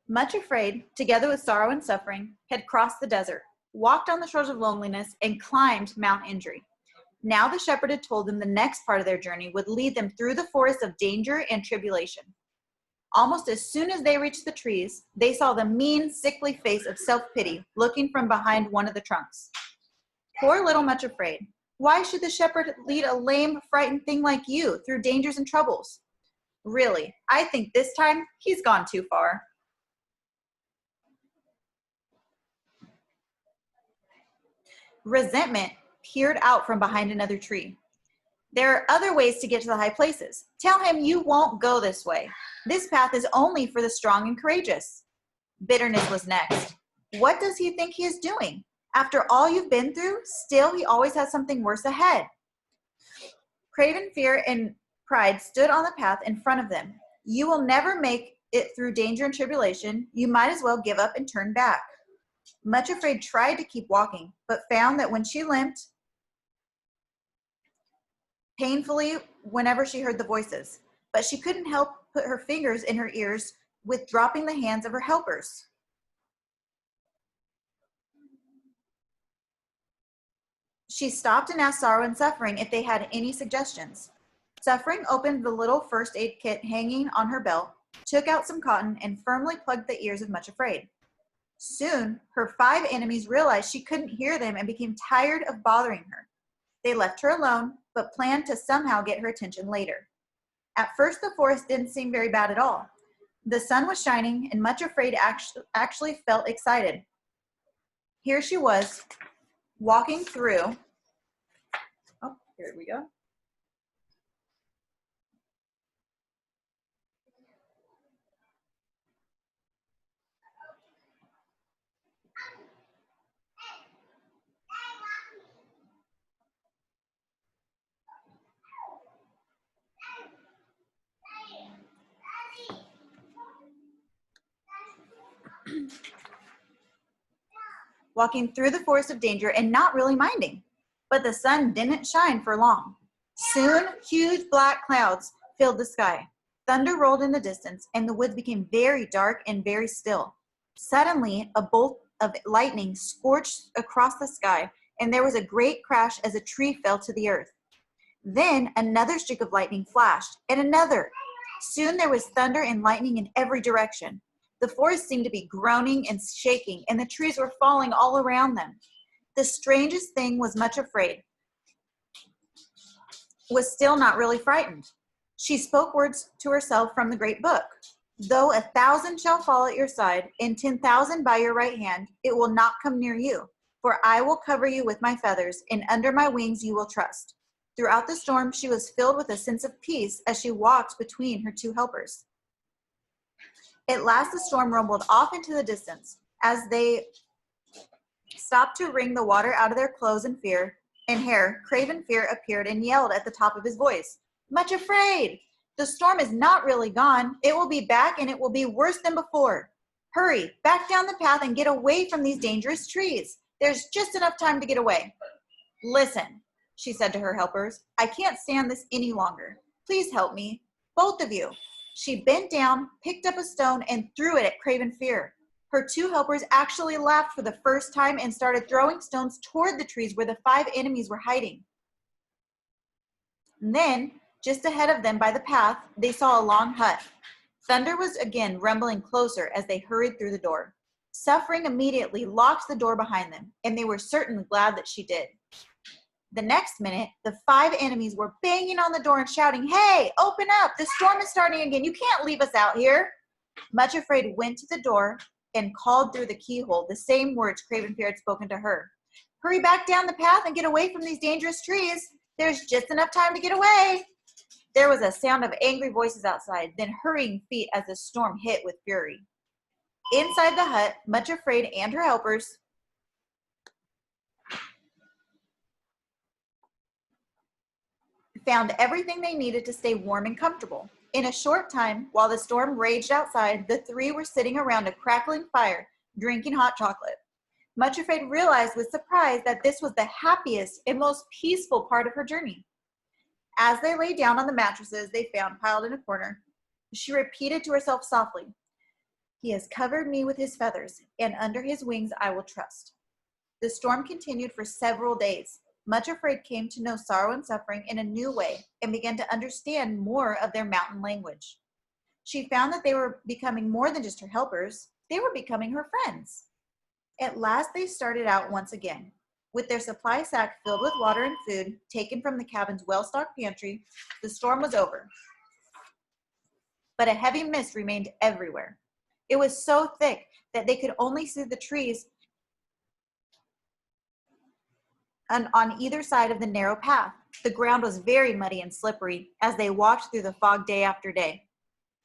Much afraid, together with sorrow and suffering, had crossed the desert, walked on the shores of loneliness, and climbed Mount Injury. Now the shepherd had told them the next part of their journey would lead them through the forest of danger and tribulation. Almost as soon as they reached the trees, they saw the mean, sickly face of self-pity looking from behind one of the trunks. Poor little Much Afraid. Why should the shepherd lead a lame, frightened thing like you through dangers and troubles? Really, I think this time he's gone too far. Resentment peered out from behind another tree. There are other ways to get to the high places. Tell him you won't go this way. This path is only for the strong and courageous. Bitterness was next. What does he think he is doing? After all you've been through, still he always has something worse ahead. Craven fear and pride stood on the path in front of them. You will never make it through danger and tribulation. You might as well give up and turn back. Much Afraid tried to keep walking, but found that when she limped painfully whenever she heard the voices, but she couldn't help put her fingers in her ears with dropping the hands of her helpers. She stopped and asked Sorrow and Suffering if they had any suggestions. Suffering opened the little first aid kit hanging on her belt, took out some cotton, and firmly plugged the ears of Much Afraid. Soon, her 5 enemies realized she couldn't hear them and became tired of bothering her. They left her alone, but planned to somehow get her attention later. At first, the forest didn't seem very bad at all. The sun was shining, and Much Afraid actually felt excited. Here she was, walking through. Oh, here we go. Walking through the forest of danger and not really minding. But the sun didn't shine for long. Soon, huge black clouds filled the sky. Thunder rolled in the distance, and the woods became very dark and very still. Suddenly, a bolt of lightning scorched across the sky, and there was a great crash as a tree fell to the earth. Then another streak of lightning flashed, and another. Soon there was thunder and lightning in every direction. The forest seemed to be groaning and shaking, and the trees were falling all around them. The strangest thing was Much Afraid was still not really frightened. She spoke words to herself from the great book. Though 1,000 shall fall at your side, and 10,000 by your right hand, it will not come near you. For I will cover you with my feathers, and under my wings you will trust. Throughout the storm, she was filled with a sense of peace as she walked between her 2 helpers. At last, the storm rumbled off into the distance. As they stopped to wring the water out of their clothes and hair, Craven Fear appeared and yelled at the top of his voice, "Much Afraid! The storm is not really gone. It will be back, and it will be worse than before. Hurry, back down the path and get away from these dangerous trees. There's just enough time to get away." "Listen," she said to her helpers, "I can't stand this any longer. Please help me, both of you." She bent down, picked up a stone, and threw it at Craven Fear. Her 2 helpers actually laughed for the first time and started throwing stones toward the trees where the 5 enemies were hiding. And then, just ahead of them by the path, they saw a long hut. Thunder was again rumbling closer as they hurried through the door. Suffering immediately locked the door behind them, and they were certainly glad that she did. The next minute, the 5 enemies were banging on the door and shouting, "Hey, open up! The storm is starting again. You can't leave us out here." Much Afraid went to the door and called through the keyhole the same words Craven Fear had spoken to her. "Hurry back down the path and get away from these dangerous trees. There's just enough time to get away." There was a sound of angry voices outside, then hurrying feet as the storm hit with fury. Inside the hut, Much Afraid and her helpers found everything they needed to stay warm and comfortable. In a short time, while the storm raged outside, the 3 were sitting around a crackling fire, drinking hot chocolate. Much Afraid realized with surprise that this was the happiest and most peaceful part of her journey. As they lay down on the mattresses they found piled in a corner, she repeated to herself softly, He has covered me with his feathers, and under his wings I will trust. The storm continued for several days. Much Afraid came to know sorrow and suffering in a new way and began to understand more of their mountain language. She found that they were becoming more than just her helpers, they were becoming her friends. At last they started out once again. With their supply sack filled with water and food taken from the cabin's well-stocked pantry, the storm was over. But a heavy mist remained everywhere. It was so thick that they could only see the trees on either side of the narrow path. The ground was very muddy and slippery as they walked through the fog day after day.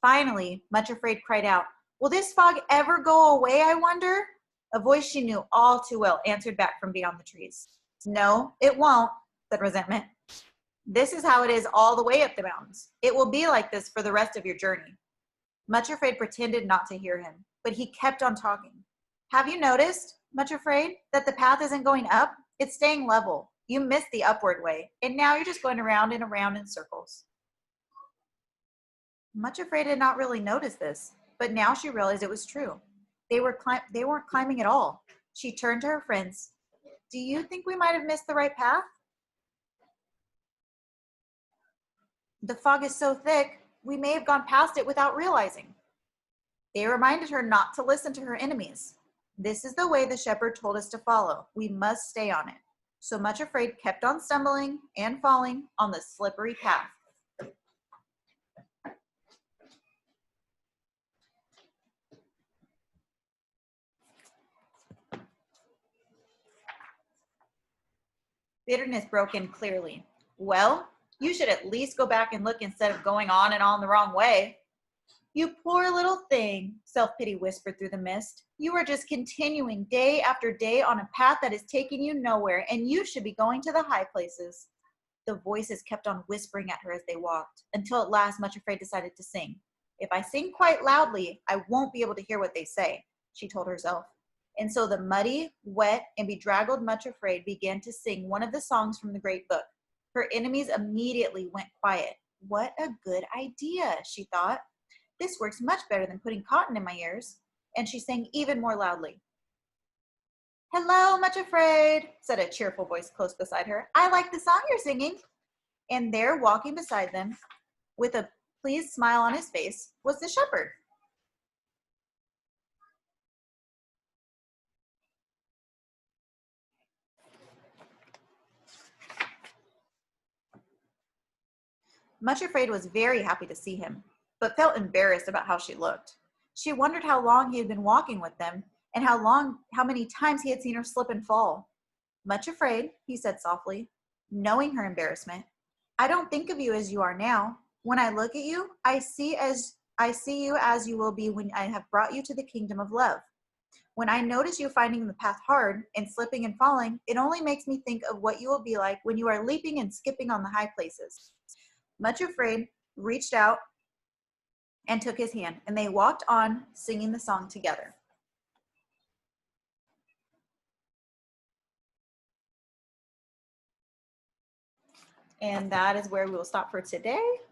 Finally, Much Afraid cried out, "Will this fog ever go away, I wonder?" A voice she knew all too well answered back from beyond the trees. "No, it won't," said Resentment. "This is how it is all the way up the mountains. It will be like this for the rest of your journey." Much Afraid pretended not to hear him, but he kept on talking. "Have you noticed, Much Afraid, that the path isn't going up? It's staying level. You missed the upward way, and now you're just going around and around in circles." Much Afraid had not really noticed this, but now she realized it was true. They weren't climbing at all. She turned to her friends. "Do you think we might have missed the right path? The fog is so thick, we may have gone past it without realizing." They reminded her not to listen to her enemies. "This is the way the shepherd told us to follow. We must stay on it." So Much Afraid kept on stumbling and falling on the slippery path. Bitterness broke in clearly. "Well, you should at least go back and look instead of going on and on the wrong way." "You poor little thing," self-pity whispered through the mist. "You are just continuing day after day on a path that is taking you nowhere, and you should be going to the high places." The voices kept on whispering at her as they walked, until at last Much Afraid decided to sing. "If I sing quite loudly, I won't be able to hear what they say," she told herself. And so the muddy, wet, and bedraggled Much Afraid began to sing one of the songs from the great book. Her enemies immediately went quiet. "What a good idea," she thought. "This works much better than putting cotton in my ears." And she sang even more loudly. "Hello, Much Afraid," said a cheerful voice close beside her. "I like the song you're singing." And there, walking beside them, with a pleased smile on his face, was the shepherd. Much Afraid was very happy to see him, but felt embarrassed about how she looked. She wondered how long he had been walking with them, and how many times he had seen her slip and fall. "Much Afraid," he said softly, knowing her embarrassment. "I don't think of you as you are now. When I look at you, I see you as you will be when I have brought you to the kingdom of love. When I notice you finding the path hard and slipping and falling, it only makes me think of what you will be like when you are leaping and skipping on the high places." Much Afraid reached out and took his hand, and they walked on singing the song together. And that is where we will stop for today.